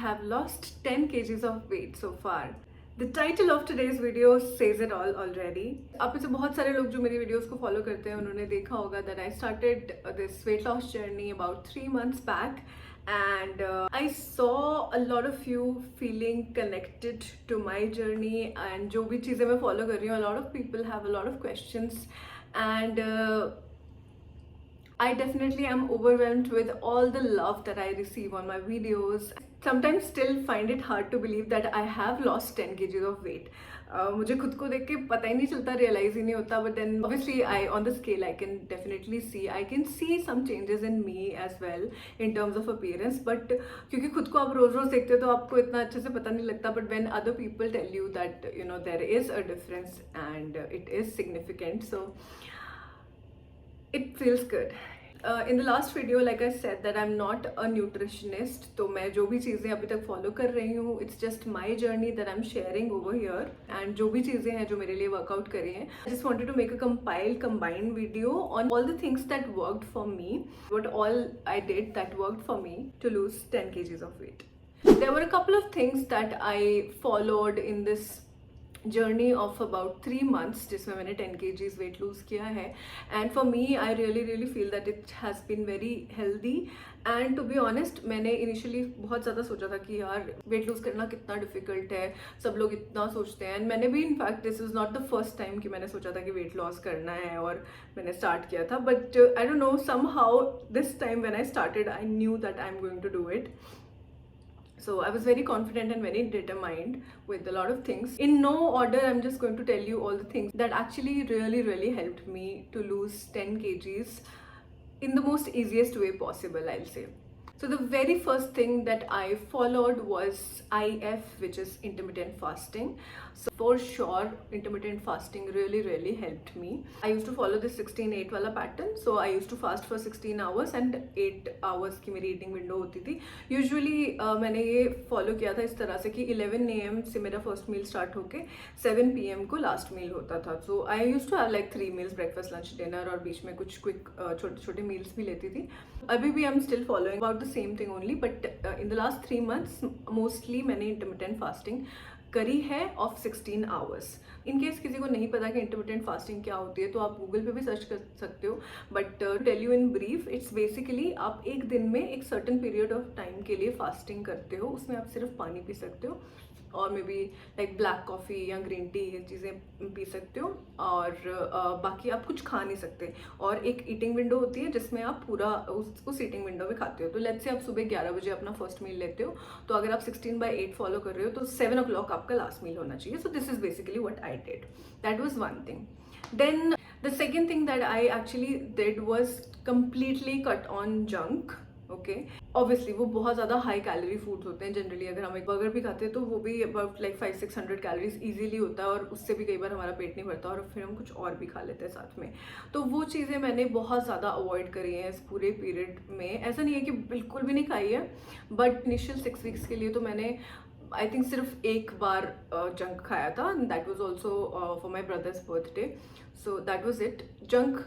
have lost 10 kgs of weight so far. The title of today's video says it all already. आप में से बहुत सारे लोग जो मेरी वीडियोस को फॉलो करते हैं उन्होंने देखा होगा that I started this weight loss journey about 3 months back, and I saw a lot of you feeling connected to my journey, and जो भी चीज़ें मैं फॉलो कर रही हूँ, a lot of people have a lot of questions, and I definitely am overwhelmed with all the love that I receive on my videos. Sometimes still find it hard to believe that I have lost 10 kgs of weight. मुझे खुद को देख के पता ही नहीं चलता, realise ही नहीं होता, but then obviously on the scale I can definitely see some changes in me as well in terms of appearance, but क्योंकि खुद को आप रोज रोज देखते हो तो आपको इतना अच्छे से पता नहीं लगता, but when other people tell you that you know there is a difference and it is significant, so it feels good. In the last video, like I said, that I'm not a nutritionist. तो मैं जो भी चीज़ें अभी तक follow कर रही हूँ, it's just my journey that I'm sharing over here. And जो भी चीज़ें हैं जो मेरे लिए वर्कआउट करी हैं, I just wanted to make a combined video on all the things that worked for me, what all I did that worked for me to lose 10 kgs of weight. There were a couple of things that I followed in this journey of about 3 months जिसमें मैंने 10 kgs wait lose किया है, and for me I really feel that it has been very healthy. And to be honest, मैंने initially बहुत ज़्यादा सोचा था कि यार वेट लूज़ करना कितना डिफिकल्ट है, सब लोग इतना सोचते हैं, एंड मैंने भी in fact this is not the first time कि मैंने सोचा था कि वेट लॉस करना है और मैंने स्टार्ट किया था, but I don't know, somehow this time when I started I knew that I am going to do it. So I was very confident and very determined with a lot of things. In no order, I'm just going to tell you all the things that actually really helped me to lose 10 kgs in the most easiest way possible, I'll say. So the very first thing that I followed was IF, which is intermittent fasting. So for sure, intermittent fasting really helped me. I used to follow this 16-8 वाला pattern. So I used to fast for 16 hours and 8 hours की मेरी eating window होती थी. Usually मैंने ये follow किया था इस तरह से कि 11 AM से मेरा first meal start होके 7 PM को last meal होता था. So I used to have like 3 meals, breakfast, lunch, dinner, और बीच में कुछ quick छोटे meals भी लेती थी. अभी भी I'm still following about the same thing only, but in the last 3 months mostly मैंने intermittent fasting करी है of 16 hours. इन केस किसी को नहीं पता कि intermittent fasting क्या होती है तो आप गूगल पे भी सर्च कर सकते हो, but tell you in brief, it's basically आप एक दिन में एक सर्टन पीरियड ऑफ टाइम के लिए फास्टिंग करते हो. उसमें आप सिर्फ पानी पी सकते हो और may be like black coffee या ग्रीन टी, ये चीज़ें पी सकते हो, और बाकी आप कुछ खा नहीं सकते. और एक ईटिंग विंडो होती है जिसमें आप पूरा उस ईटिंग विंडो में खाते हो. तो लेट्स से आप सुबह 11 बजे अपना फर्स्ट मील लेते हो, तो अगर आप 16/8 फॉलो कर रहे हो तो 7 o'clock आपका लास्ट मील होना चाहिए. So this is basically what I did. That was one thing. Then the second thing that I actually did was completely cut on junk. Okay, obviously वो बहुत ज़्यादा हाई कैलोरी फूड्स होते हैं. Generally अगर हम एक बर्गर भी खाते हैं तो वो भी अबाउट लाइक 500-600 कैलोरीज ईजिली होता है, और उससे भी कई बार हमारा पेट नहीं भरता और फिर हम कुछ और भी खा लेते हैं साथ में. तो वो चीज़ें मैंने बहुत ज़्यादा अवॉइड करी हैं इस पूरे पीरियड में. ऐसा नहीं है कि बिल्कुल भी नहीं खाई है, बट इनिशियल 6 weeks के लिए तो मैंने आई थिंक सिर्फ एक बार जंक खाया था, that was also for my brothers birthday. So that was it. Junk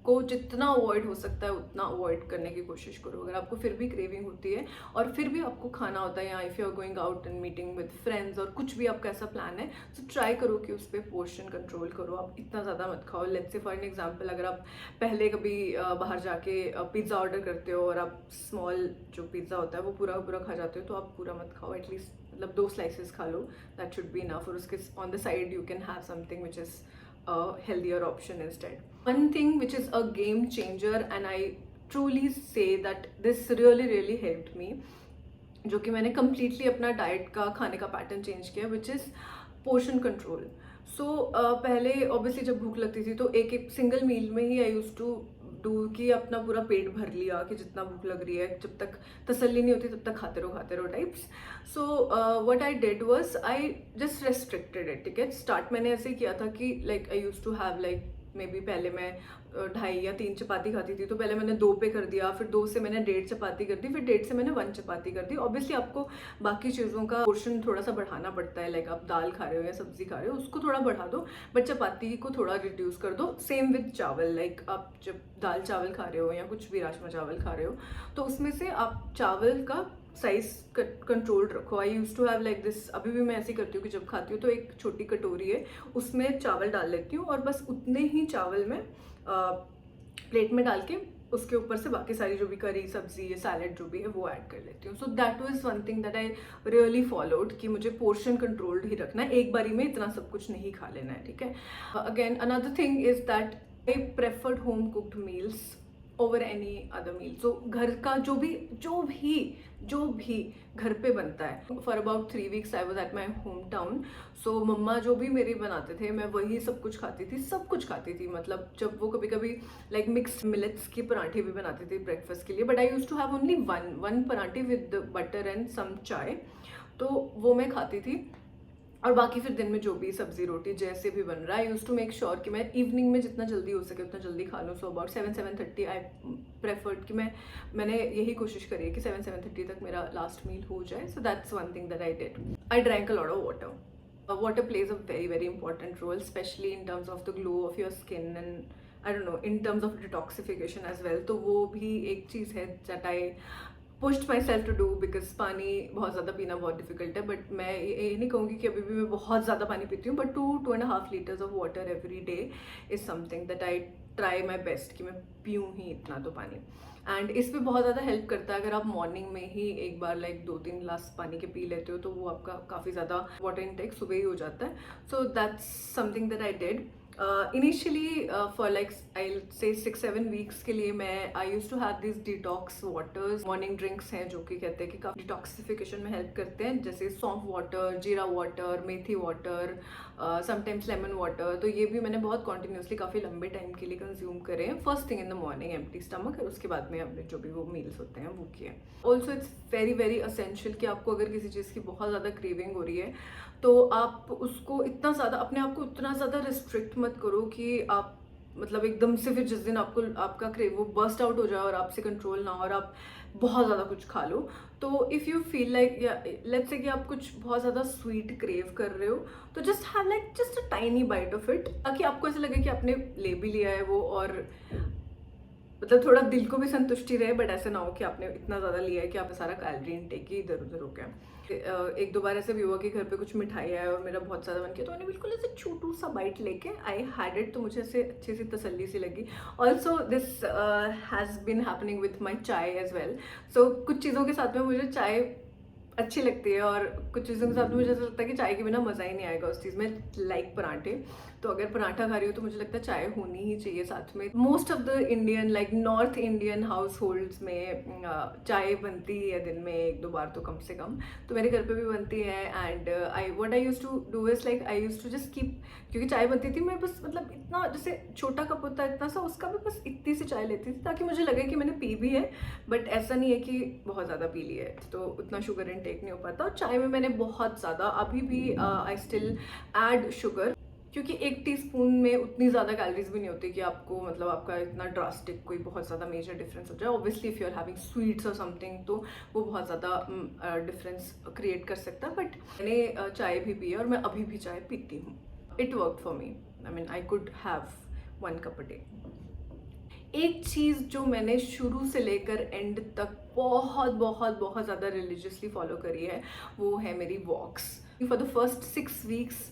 को जितना अवॉइड हो सकता है उतना अवॉइड करने की कोशिश करो. अगर आपको फिर भी क्रेविंग होती है और फिर भी आपको खाना होता है, या if you are going out and meeting with friends और कुछ भी आपका ऐसा प्लान है, तो ट्राई करो कि उस पर पोर्शन कंट्रोल करो. आप इतना ज़्यादा मत खाओ. Let's say for an example, अगर आप पहले कभी बाहर जाके पिज़्ज़ा ऑर्डर करते हो और आप स्मॉल जो पिज़्ज़ा होता है वो पूरा खा जाते हो, तो आप पूरा मत खाओ. एटलीस्ट मतलब 2 slices खा लो, दैट शुड बी इनफ. और उसके on the side you can have something which is a healthier option instead. One thing which is a game changer, and I truly say that this really helped me, जो कि मैंने completely अपना diet का खाने का pattern change किया, which is portion control. So पहले obviously जब भूख लगती थी तो एक सिंगल मील में ही आई यूज टू डू कि अपना पूरा पेट भर लिया कि जितना भूख लग रही है, जब तक तसल्ली नहीं होती तब तक खाते रहो types. So what I did was I just restricted it. ठीक है, स्टार्ट मैंने ऐसे किया था कि like I use to have like maybe पहले मैं 2.5 या 3 चपाती खाती थी, तो पहले मैंने 2 पे कर दिया, फिर 2 से मैंने 1.5 चपाती कर दी, फिर 1.5 से मैंने 1 चपाती कर दी. ऑब्वियसली आपको बाकी चीज़ों का पोर्शन थोड़ा सा बढ़ाना पड़ता है. लाइक आप दाल खा रहे हो या सब्जी खा रहे हो, उसको थोड़ा बढ़ा दो, बट चपाती को थोड़ा रिड्यूस कर दो. सेम विद चावल, लाइक आप जब दाल चावल खा रहे हो या कुछ भी राजमा चावल खा रहे हो, तो उसमें से आप चावल का साइज कंट्रोल्ड रखो। I use to have like this, अभी भी मैं ऐसे ही करती हूँ कि जब खाती हूँ तो एक छोटी कटोरी है, उसमें चावल डाल लेती हूँ और बस उतने ही चावल में प्लेट में डाल के उसके ऊपर से बाकी सारी जो भी करी सब्जी या सैलेड जो भी है वो ऐड कर लेती हूँ। So that was one thing that I really followed कि मुझे पोर्शन कंट्रोल्ड ही रखना है, एक बारी में इतना सब कुछ नहीं खा लेना है, ठीक है। Again another thing is that I preferred home cooked meals over any other meal. So घर का जो भी घर पे बनता है। For about 3 weeks I was at my home town. So मम्मा जो भी मेरी बनाते थे मैं वही सब कुछ खाती थी। मतलब जब वो कभी कभी लाइक मिक्स मिलेट्स की पराठे भी बनाती थी ब्रेकफास्ट के लिए, but I use to have only one पराठे with butter and some chai, तो वो मैं खाती थी। और बाकी फिर दिन में जो भी सब्जी रोटी जैसे भी बन रहा है, आई यूज टू मेक श्योर कि मैं इवनिंग में जितना जल्दी हो सके उतना जल्दी खा लूँ। सो अबाउट 7-7:30 आई प्रेफर्ड कि मैंने यही कोशिश करी है कि 7-7:30 तक मेरा लास्ट मील हो जाए। So that's one thing that I did. I drank a lot of water. Water plays a very very important role, specially in terms of the glow of your skin and I don't know in terms of detoxification as well. तो वो भी एक चीज़ है that I pushed myself to do, because पानी बहुत ज़्यादा पीना बहुत डिफिकल्ट है। बट मैं ये नहीं कहूँगी कि अभी भी मैं बहुत ज़्यादा पानी पीती हूँ, but 2-2.5 liters of water every day is something that I try my best कि मैं पीऊँ ही इतना तो पानी। एंड इस पर बहुत ज़्यादा हेल्प करता है अगर आप मॉर्निंग में ही एक बार लाइक 2-3 गिलास पानी के पी लेते हो, तो वो आपका काफ़ी ज़्यादा वाटर इंटेक सुबह ही हो जाता है। So that's something that I did. Initially for like I say 6-7 weeks के लिए मैं I use to have this detox waters, morning drinks हैं जो कि कहते हैं कि काफ़ी डिटॉक्सिफिकेशन में हेल्प करते हैं, जैसे सौंफ वाटर, जीरा वाटर, मेथी वाटर, समटाइम्स लेमन वाटर। तो ये भी मैंने बहुत कॉन्टिन्यूसली काफ़ी लंबे टाइम के लिए कंज्यूम करे हैं, first thing in the morning empty stomach, और उसके बाद में अपने जो भी वो मील्स होते हैं वो किए। Also it's very very essential कि आपको अगर किसी चीज़ की बहुत ज़्यादा क्रेविंग हो रही है तो आप उसको इतना ज़्यादा अपने आप को इतना ज़्यादा रिस्ट्रिक्ट मत करो कि आप मतलब एकदम से फिर जिस दिन आपको आपका क्रेव वो बर्स्ट आउट हो जाए और आपसे कंट्रोल ना हो और आप बहुत ज़्यादा कुछ खा लो। तो इफ़ यू फील लाइक या लेट्स से कि आप कुछ बहुत ज़्यादा स्वीट क्रेव कर रहे हो, तो just have like just a tiny bite of it, ताकि आपको ऐसा लगे कि आपने ले भी लिया है वो, और मतलब थोड़ा दिल को भी संतुष्टि रहे, बट ऐसा ना हो कि आपने इतना ज़्यादा लिया है कि आप सारा कैलोरी इनटेक ही इधर उधर हो गया। 1-2 बार ऐसे भी हुआ कि घर पे कुछ मिठाई आया और मेरा बहुत ज़्यादा मन किया, तो मैंने बिल्कुल ऐसे छोटू सा बाइट लेके आई हैड इट, तो मुझे ऐसे अच्छी सी तसल्ली सी लगी। Also this has been happening with my चाय एज वेल। सो कुछ चीज़ों के साथ में मुझे चाय अच्छी लगती है और कुछ चीज़ों के साथ में मुझे ऐसा लगता है कि चाय के बिना मज़ा ही नहीं आएगा उस चीज़ में, लाइक पराठे। तो अगर पराठा खा रही हो तो मुझे लगता है चाय होनी ही चाहिए साथ में। Most of the Indian like north Indian house holds में चाय बनती है दिन में 1-2 बार तो कम से कम, तो मेरे घर पे भी बनती है। And I use to do is like I use to just keep, क्योंकि चाय बनती थी मैं बस मतलब इतना जैसे छोटा कप होता है इतना सा, उसका भी बस इतनी सी चाय लेती थी ताकि मुझे लगे कि मैंने पी भी है, बट ऐसा नहीं है कि बहुत ज़्यादा पी ली है, तो उतना शुगर इनटेक नहीं हो पाता। और चाय में मैंने बहुत ज़्यादा अभी भी आई स्टिल ऐड शुगर, क्योंकि 1 टीस्पून में उतनी ज़्यादा कैलोरीज भी नहीं होती कि आपको मतलब आपका इतना ड्रास्टिक कोई बहुत ज़्यादा मेजर डिफरेंस हो जाए। Obviously if you are having sweets और समथिंग तो वो बहुत ज़्यादा डिफरेंस क्रिएट कर सकता है, बट मैंने चाय भी पी है और मैं अभी भी चाय पीती हूँ। It work for me, I mean I could have 1 cup a day। एक चीज़ जो मैंने शुरू से लेकर एंड तक बहुत बहुत बहुत ज़्यादा रिलीजियसली फॉलो करी है वो है मेरी वॉक्स। फॉर द फर्स्ट 6 weeks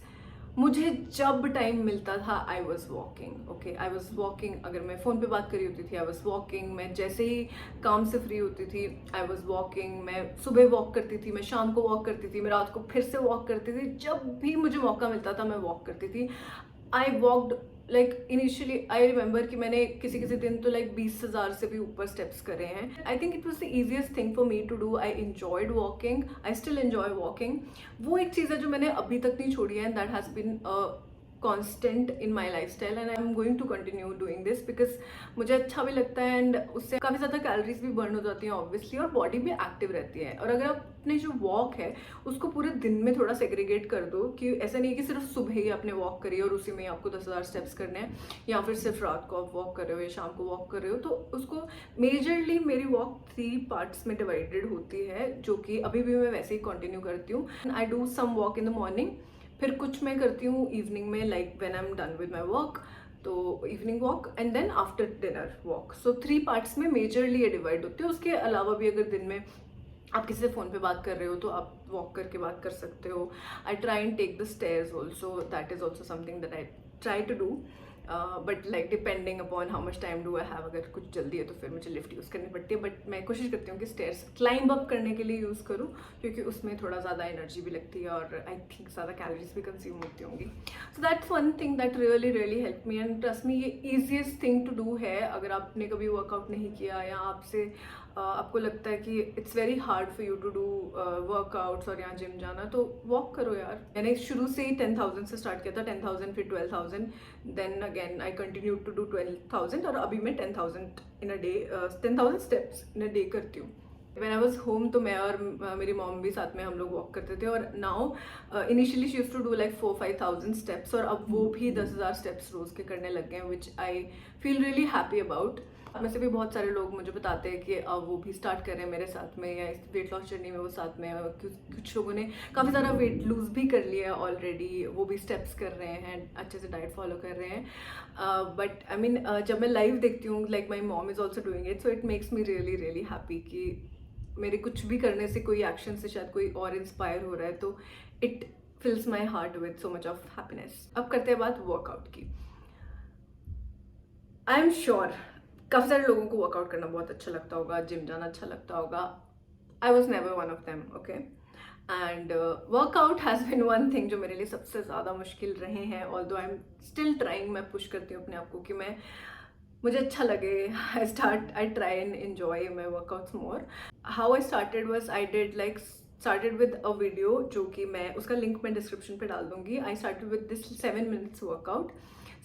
मुझे जब टाइम मिलता था I was walking, okay I was walking. अगर मैं फ़ोन पे बात करी होती थी आई वॉज वॉकिंग, मैं जैसे ही काम से फ्री होती थी आई वॉज वॉकिंग, मैं सुबह वॉक करती थी, मैं शाम को वॉक करती थी, मैं रात को फिर से वॉक करती थी, जब भी मुझे मौका मिलता था मैं वॉक करती थी। I walked like initially I remember कि मैंने किसी किसी दिन तो लाइक 20,000 से भी ऊपर स्टेप्स करे हैं। I think it was the easiest thing for me to do. I enjoyed walking, I still enjoy walking. वो एक चीज़ है जो मैंने अभी तक नहीं छोड़ी है, and that has been constant in my lifestyle, and I am going to continue doing this because मुझे अच्छा भी लगता है एंड उससे काफ़ी ज़्यादा कैलोरीज भी बर्न हो जाती हैं ऑब्वियसली, और बॉडी भी एक्टिव रहती है। और अगर आप अपने जो वॉक है उसको पूरे दिन में थोड़ा सेग्रीगेट कर दो, कि ऐसा नहीं है कि सिर्फ सुबह ही आपने वॉक करी और उसी में आपको 10,000 स्टेप्स करने हैं, या फिर सिर्फ रात को आप वॉक कर रहे हो या शाम को वॉक कर रहे हो, तो उसको मेजरली मेरी वॉक 3 parts में डिवाइडेड होती है, जो कि अभी भी मैं वैसे ही कंटिन्यू करती हूँ। I do some walk in the morning, फिर कुछ मैं करती हूँ इवनिंग में, like when I am done with my walk, तो evening walk and then after dinner walk. So 3 parts में मेजरली ये डिवाइड होती है। उसके अलावा भी अगर दिन में आप किसी से फ़ोन पे बात कर रहे हो तो आप वॉक करके बात कर सकते हो. I try and take the stairs also, that is also something that I try to do. But like depending upon how much time do I have, अगर कुछ जल्दी है तो फिर मुझे लिफ्ट यूज़ करनी पड़ती है. बट मैं कोशिश करती हूँ कि स्टेयर्स क्लाइंब अप करने के लिए यूज़ करूँ, क्योंकि उसमें थोड़ा ज़्यादा एनर्जी भी लगती है और आई थिंक ज़्यादा कैलोरीज भी कंज्यूम होती होंगी. सो that's one thing that really really help me. And trust me, ये ईजिएस्ट थिंग टू डू है. अगर आपने कभी वर्कआउट नहीं किया या आपको लगता है कि it's very hard for you to do workouts और यहाँ जिम जाना, तो वॉक करो यार. मैंने शुरू से ही 10,000 से स्टार्ट किया था, 10,000 फिर 12,000, then again I continue to do 12,000 और अभी मैं 10,000 in a day, 10,000 steps in a day करती हूँ. When I was home तो मैं और मेरी मॉम भी साथ में हम लोग वॉक करते थे. और now initially she used to do like 4-5,000 steps, और अब वो भी 10,000 स्टेप्स रोज के करने लग गए हैं, which I feel really happy about. में से भी बहुत सारे लोग मुझे बताते हैं कि अब वो भी स्टार्ट कर रहे हैं मेरे साथ में, या इस वेट लॉस जर्नी में वो साथ में. कुछ लोगों ने काफ़ी सारा वेट लूज भी कर लिया है ऑलरेडी, वो भी स्टेप्स कर रहे हैं, अच्छे से डाइट फॉलो कर रहे हैं. बट आई मीन जब मैं लाइव देखती हूँ, like my mom is also doing it, so it makes me really really happy कि मेरे कुछ भी करने से, कोई एक्शन से शायद कोई और इंस्पायर हो रहा है, तो it fills my heart with so much of happiness. अब करते हैं बात वर्कआउट की. आई एम श्योर काफ़ी सारे लोगों को वर्कआउट करना बहुत अच्छा लगता होगा, जिम जाना अच्छा लगता होगा. I was never won of them, okay. And workout has been one thing जो मेरे लिए सबसे ज़्यादा मुश्किल रहे हैं. Although I am still trying, मैं पुश करती हूँ अपने आप को कि मुझे अच्छा लगे. आई try and enjoy my workouts more. How I started was, I did like started with a video, जो कि मैं उसका लिंक मैं डिस्क्रिप्शन पे डाल दूंगी. I started with this 7 minutes workout.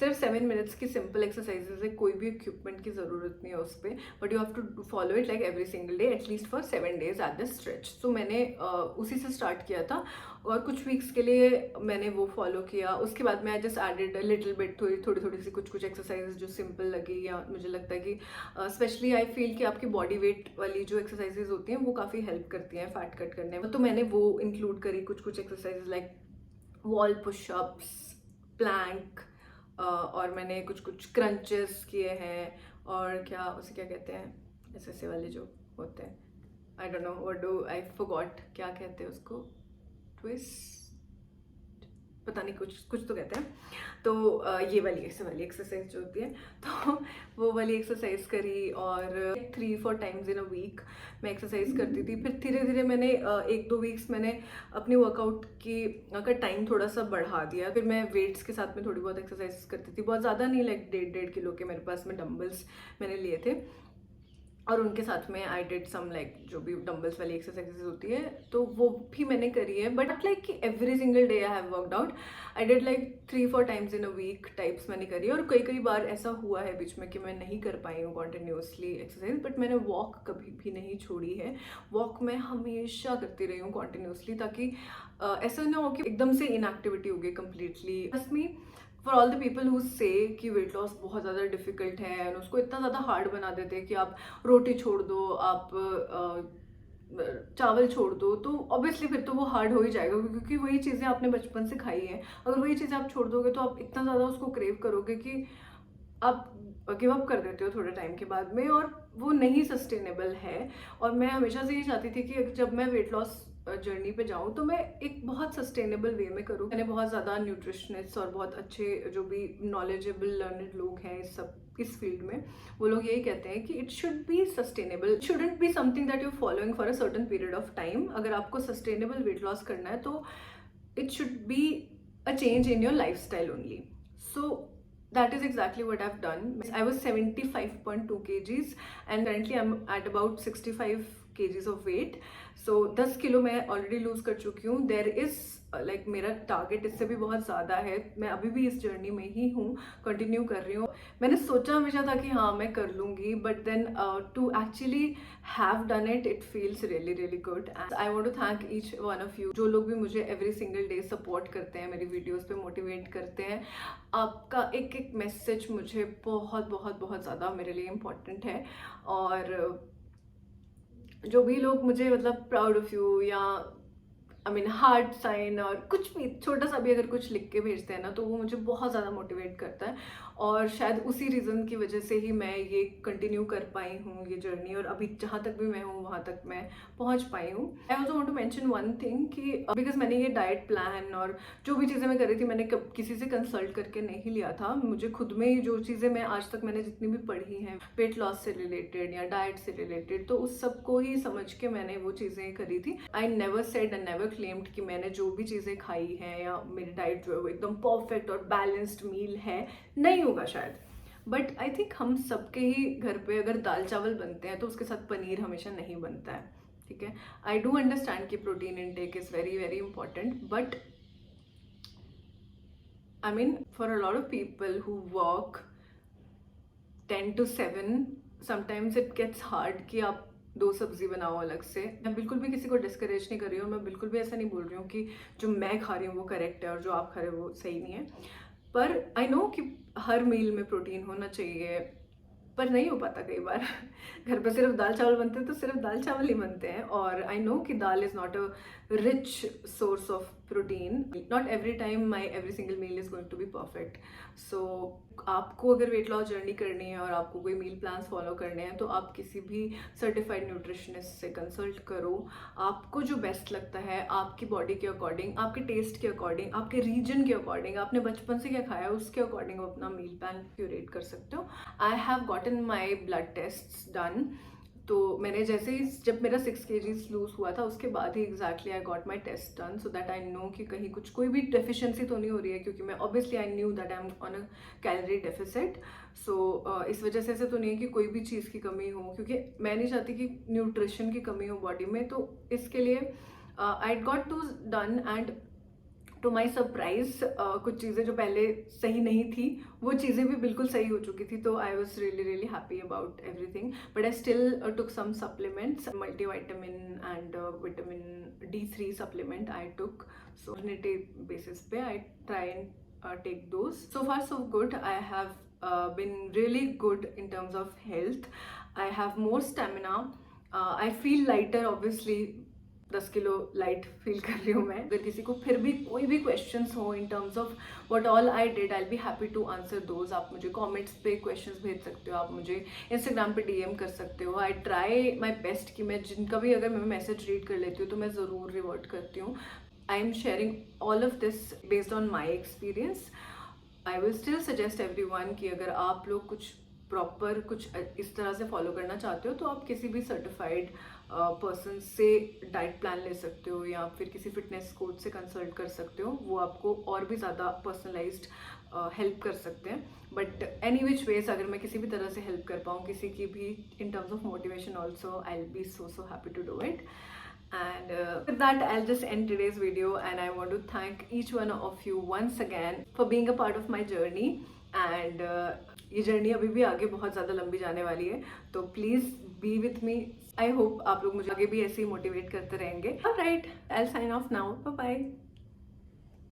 सिर्फ 7 minutes की सिंपल एक्सरसाइजेज है, कोई भी इक्विपमेंट की ज़रूरत नहीं है उस पर, but you have to follow it like every single day at least for 7 days at the stretch. तो मैंने उसी से स्टार्ट किया था और कुछ वीक्स के लिए मैंने वो फॉलो किया. उसके बाद मैं जस्ट एडेड लिटिल बिट, थोड़ी सी कुछ एक्सरसाइजेज जो सिंपल लगी, या मुझे लगता है कि स्पेशली आई फील कि आपकी बॉडी वेट वाली जो एक्सरसाइजेज होती हैं वो काफ़ी हेल्प करती हैं फैट कट करने में. तो मैंने वो इंक्लूड करी कुछ exercises like wall pushups, plank, और मैंने कुछ क्रंचेस किए हैं, और उसे क्या कहते हैं, ऐसे वाले जो होते हैं, आई don't know what do I forgot, क्या कहते हैं उसको, ट्विस्ट, पता नहीं, कुछ तो कहते हैं. तो ये वाली एक्सरसाइज जो होती है, तो वो वाली एक्सरसाइज करी. और 3-4 times इन अ वीक मैं एक्सरसाइज करती थी. फिर धीरे धीरे मैंने 1-2 वीक्स मैंने अपनी वर्कआउट का टाइम थोड़ा सा बढ़ा दिया. फिर मैं वेट्स के साथ में थोड़ी बहुत एक्सरसाइज करती थी, बहुत ज़्यादा नहीं, लाइक 1.5 किलो के मेरे पास में डम्बल्स मैंने लिए थे, और उनके साथ में आई डिड सम लाइक जो भी डम्बल्स वाली एक्सरसाइजेज होती है, तो वो भी मैंने करी है. But like every single day I have worked out. I did like 3-4 times in a week types मैंने करी है. और कई बार ऐसा हुआ है बीच में कि मैं नहीं कर पाई हूँ कॉन्टिन्यूसली एक्सरसाइज, बट मैंने वॉक कभी भी नहीं छोड़ी है. वॉक मैं हमेशा करती रही हूँ कॉन्टिन्यूसली, ताकि ऐसा ना हो कि एकदम से इनएक्टिविटी हो गई completely. Trust me, for all the people who से कि वेट लॉस बहुत ज़्यादा डिफिकल्ट है और उसको इतना ज़्यादा हार्ड बना देते हैं कि आप रोटी छोड़ दो, आप चावल छोड़ दो, तो ऑब्वियसली फिर तो वो हार्ड हो ही जाएगा, क्योंकि वही चीज़ें आपने बचपन से खाई हैं. अगर वही चीज़ें आप छोड़ दोगे तो आप इतना ज़्यादा उसको क्रेव करोगे कि आप गिव अप कर देते हो थोड़े टाइम के बाद में, और वो नहीं सस्टेनेबल है. और मैं हमेशा से ये चाहती थी कि जब मैं वेट लॉस जर्नी पे जाऊँ तो मैं एक बहुत सस्टेनेबल वे में करूँ. मैंने बहुत ज़्यादा न्यूट्रिशनिस्ट और बहुत अच्छे जो भी नॉलेजेबल लर्नड लोग हैं इस फील्ड में, वो लोग यही कहते हैं कि it should be sustainable, shouldn't be something that you following for a certain period of time. अगर आपको सस्टेनेबल वेट लॉस करना है तो it should be a change in your life style only. So that is exactly what I've done. I was 75.2 kgs and currently I'm at about 65 kgs of weight. So 10 kilo मैं already loose कर चुकी हूँ. There is like मेरा target इससे भी बहुत ज़्यादा है. मैं अभी भी इस जर्नी में ही हूँ, कंटिन्यू कर रही हूँ. मैंने सोचा हमेशा था कि हाँ मैं कर लूँगी, but then to actually have done it feels really really good. And I want to thank each one of you, जो लोग भी मुझे एवरी सिंगल डे सपोर्ट करते हैं, मेरी वीडियोज़ पे मोटिवेट करते हैं. आपका एक मैसेज मुझे बहुत बहुत बहुत ज़्यादा मेरे लिए इम्पोर्टेंट है. और जो भी लोग मुझे मतलब प्राउड ऑफ यू या आई मीन हार्ट साइन और कुछ भी छोटा सा भी अगर कुछ लिख के भेजते हैं ना, तो वो मुझे बहुत ज़्यादा मोटिवेट करता है। और शायद उसी रीज़न की वजह से ही मैं ये कंटिन्यू कर पाई हूँ ये जर्नी, और अभी जहाँ तक भी मैं हूँ वहाँ तक मैं पहुँच पाई हूँ। I also want to mention one thing कि बिकॉज मैंने ये डाइट प्लान और जो भी चीज़ें मैं कर रही थी, मैंने किसी से कंसल्ट करके नहीं लिया था। मुझे खुद में ही जो चीज़ें मैं आज तक मैंने जितनी भी पढ़ी हैं वेट लॉस से रिलेटेड या डाइट से रिलेटेड, तो उस सबको ही समझ के मैंने वो चीज़ें करी थी। I never said and never claimed कि मैंने जो भी चीज़ें खाई हैं या मेरी डाइट जो है वो एकदम परफेक्ट और बैलेंस्ड मील है, नहीं होगा शायद। बट आई थिंक हम सबके ही घर पे अगर दाल चावल बनते हैं तो उसके साथ पनीर हमेशा नहीं बनता है, ठीक है। आई डू अंडरस्टैंड कि protein intake is very very important, but I mean, for a lot of people who work 10 to 7, sometimes it gets hard कि आप 2 सब्जी बनाओ अलग से। मैं बिल्कुल भी किसी को डिस्करेज नहीं कर रही हूँ, मैं बिल्कुल भी ऐसा नहीं बोल रही हूँ कि जो मैं खा रही हूँ वो करेक्ट है और जो आप खा रहे हो वो सही नहीं है। पर आई नो कि हर मील में प्रोटीन होना चाहिए, पर नहीं हो पाता कई बार। घर पे सिर्फ दाल चावल बनते हैं तो सिर्फ दाल चावल ही बनते हैं, और आई नो कि dal is not a rich source of protein. Not every time my every single meal is going to be perfect. So आपको अगर वेट लॉस जर्नी करनी है और आपको कोई मील प्लान्स फॉलो करने हैं, तो आप किसी भी सर्टिफाइड न्यूट्रिशनिस्ट से कंसल्ट करो। आपको जो बेस्ट लगता है आपकी बॉडी के अकॉर्डिंग, आपके टेस्ट के अकॉर्डिंग, आपके रीजन के अकॉर्डिंग, आपने बचपन से क्या खाया है उसके अकॉर्डिंग आप अपना मील प्लान क्यूरेट कर सकते हो। I have gotten my blood test done. तो मैंने जैसे ही जब मेरा 6 kgs लूज हुआ था उसके बाद ही exactly I got my test done, so that I know कि कहीं कुछ कोई भी डेफिशिएंसी तो नहीं हो रही है, क्योंकि मैं obviously I knew that I am on a calorie deficit. So इस वजह से ऐसे तो नहीं है कि कोई भी चीज़ की कमी हो, क्योंकि मैं नहीं चाहती कि न्यूट्रिशन की कमी हो बॉडी में। तो इसके लिए I got to done, and to my surprise कुछ चीज़ें जो पहले सही नहीं थी वो चीज़ें भी बिल्कुल सही हो चुकी थी। तो I was really really happy about everything, but I still took some supplements, multi vitamin and vitamin D3 supplement I took. So alternative basis पे I try and take those. So far so good. I have been really good in terms of health. I have more stamina. I feel lighter obviously. 10 kilo light feel कर रही हूँ मैं। अगर किसी को फिर भी कोई भी क्वेश्चंस हो in terms of what all I did, I be happy to answer those. आप मुझे कमेंट्स पे क्वेश्चंस भेज सकते हो, आप मुझे इंस्टाग्राम पे DM कर सकते हो। आई ट्राई माई बेस्ट कि मैं जिनका भी अगर मैं मैसेज रीड कर लेती हूँ तो मैं ज़रूर रिवर्ट करती हूँ। I am sharing all of this based on my experience. I will still suggest everyone कि अगर आप लोग कुछ प्रॉपर कुछ इस तरह से फॉलो करना चाहते हो तो आप किसी भी सर्टिफाइड पर्सन से डाइट प्लान ले सकते हो, या फिर किसी फिटनेस कोच से कंसल्ट कर सकते हो। वो आपको और भी ज़्यादा पर्सनलाइज्ड हेल्प कर सकते हैं। बट एनी विच वेज अगर मैं किसी भी तरह से हेल्प कर पाऊँ किसी की भी इन terms of motivation also, I will be so happy to do it. And with that, I'll just end today's video, and I want to thank each one of you once again for being a part of my journey. And ये journey अभी भी आगे बहुत ज़्यादा लंबी जाने वाली है, तो please be with me. I hope आप लोग मुझे आगे भी ऐसे ही मोटिवेट करते रहेंगे। Alright, I will sign off now. Bye bye.